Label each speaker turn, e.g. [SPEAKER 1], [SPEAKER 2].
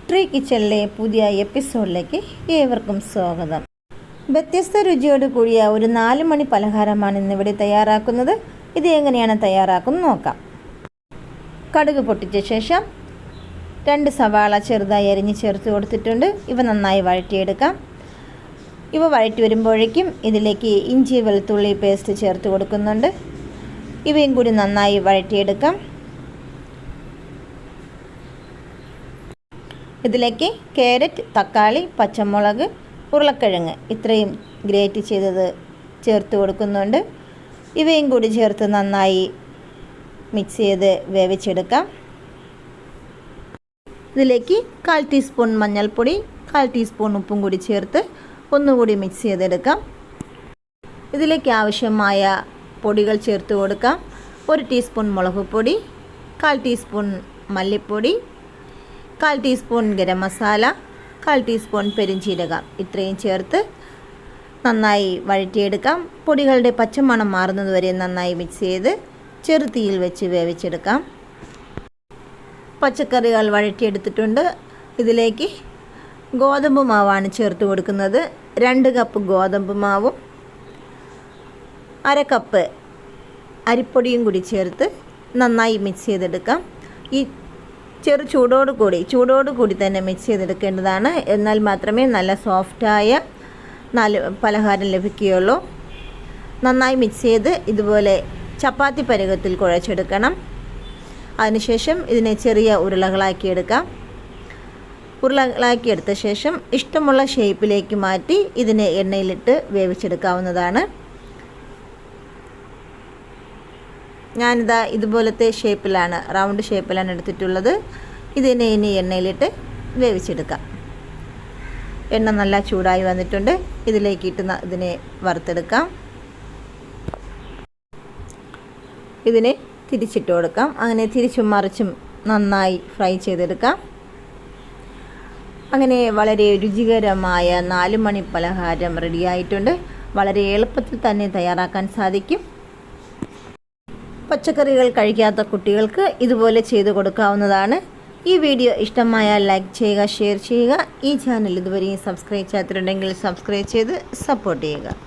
[SPEAKER 1] Tree കിച്ചണിലെ പുതിയ എപ്പിസോഡിലേക്ക് ഏവർക്കും സ്വാഗതം. വ്യത്യസ്ത രുചിയോട് കൂടിയ ഒരു 4 മണി പലഹാരമാണ് ഇന്നിവിടെ തയ്യാറാക്കുന്നത്. ഇത് എങ്ങനെയാണ് തയ്യാറാക്കുന്നത് നോക്കാം. കടുക് പൊട്ടിച്ച ശേഷം 2 സവാള ചെറുതായി അരിഞ്ഞ് ചേർത്ത് കൊടുത്തിട്ടുണ്ട്. ഇവ നന്നായി വഴറ്റിയെടുക്കാം. ഇവ വഴറ്റി വരുമ്പോഴേക്കും ഇതിലേക്ക് ഇഞ്ചി വെളുത്തുള്ളി പേസ്റ്റ് ചേർത്ത് കൊടുക്കുന്നുണ്ട്. ഇവയും കൂടി നന്നായി വഴറ്റിയെടുക്കാം. ഇതിലേക്ക് ക്യാരറ്റ്, തക്കാളി, പച്ചമുളക്, ഉരുളക്കിഴങ്ങ് ഇത്രയും ഗ്രേറ്റ് ചെയ്തത് ചേർത്ത് കൊടുക്കുന്നുണ്ട്. ഇവയും കൂടി ചേർത്ത് നന്നായി മിക്സ് ചെയ്ത് വേവിച്ചെടുക്കാം. ഇതിലേക്ക് 1/4 ടീസ്പൂൺ മഞ്ഞൾപ്പൊടി, 1/4 ടീസ്പൂൺ ഉപ്പും കൂടി ചേർത്ത് ഒന്നുകൂടി മിക്സ് ചെയ്തെടുക്കാം. ഇതിലേക്ക് ആവശ്യമായ പൊടികൾ ചേർത്ത് കൊടുക്കാം. 1 ടീസ്പൂൺ മുളക് പൊടി, 1/4 ടീസ്പൂൺ മല്ലിപ്പൊടി, 1/4 ടീസ്പൂൺ ഗരം മസാല, 1/4 ടീസ്പൂൺ പെരുംജീരകം ഇത്രയും ചേർത്ത് നന്നായി വഴറ്റിയെടുക്കാം. പൊടികളുടെ പച്ചമണം മാറുന്നതുവരെ നന്നായി മിക്സ് ചെയ്ത് ചെറുതീയിൽ വെച്ച് വേവിച്ചെടുക്കാം. പച്ചക്കറികൾ വഴറ്റിയെടുത്തിട്ടുണ്ട്. ഇതിലേക്ക് ഗോതമ്പ് മാവാണ് ചേർത്ത് കൊടുക്കുന്നത്. 2 കപ്പ് ഗോതമ്പ് മാവും 1/2 കപ്പ് അരിപ്പൊടിയും കൂടി ചേർത്ത് നന്നായി മിക്സ് ചെയ്തെടുക്കാം. ഈ ചൂടോട് കൂടി തന്നെ മിക്സ് ചെയ്തെടുക്കേണ്ടതാണ്. എന്നാൽ മാത്രമേ നല്ല സോഫ്റ്റായ 4 പലഹാരം ലഭിക്കുകയുള്ളൂ. നന്നായി മിക്സ് ചെയ്ത് ഇതുപോലെ ചപ്പാത്തി പരുവത്തിൽ കുഴച്ചെടുക്കണം. അതിനുശേഷം ഇതിനെ ചെറിയ ഉരുളകളാക്കിയെടുക്കാം. ഉരുളകളാക്കിയെടുത്ത ശേഷം ഇഷ്ടമുള്ള ഷേപ്പിലേക്ക് മാറ്റി ഇതിനെ എണ്ണയിലിട്ട് വേവിച്ചെടുക്കാവുന്നതാണ്. ഞാനിതാ ഇതുപോലത്തെ ഷേപ്പിലാണ്, റൗണ്ട് ഷേപ്പിലാണ് എടുത്തിട്ടുള്ളത്. ഇതിനെ ഇനി എണ്ണയിലിട്ട് വേവിച്ചെടുക്കാം. എണ്ണ നല്ല ചൂടായി വന്നിട്ടുണ്ട്. ഇതിലേക്കിട്ട് ഇതിനെ വറുത്തെടുക്കാം. ഇതിനെ തിരിച്ചിട്ട് കൊടുക്കാം. അങ്ങനെ തിരിച്ചും മറിച്ചും നന്നായി ഫ്രൈ ചെയ്തെടുക്കാം. അങ്ങനെ വളരെ രുചികരമായ 4 മണി പലഹാരം റെഡിയായിട്ടുണ്ട്. വളരെ എളുപ്പത്തിൽ തന്നെ തയ്യാറാക്കാൻ സാധിക്കും. പച്ചക്കറികൾ കഴിക്കാത്ത കുട്ടികൾക്ക് ഇതുപോലെ ചെയ്തു കൊടുക്കാവുന്നതാണ്. ഈ വീഡിയോ ഇഷ്ടമായാൽ ലൈക്ക് ചെയ്യുക, ഷെയർ ചെയ്യുക. ഈ ചാനൽ ഇതുവരെയും സബ്സ്ക്രൈബ് ചെയ്യാത്തിട്ടുണ്ടെങ്കിൽ സബ്സ്ക്രൈബ് ചെയ്ത് സപ്പോർട്ട് ചെയ്യുക.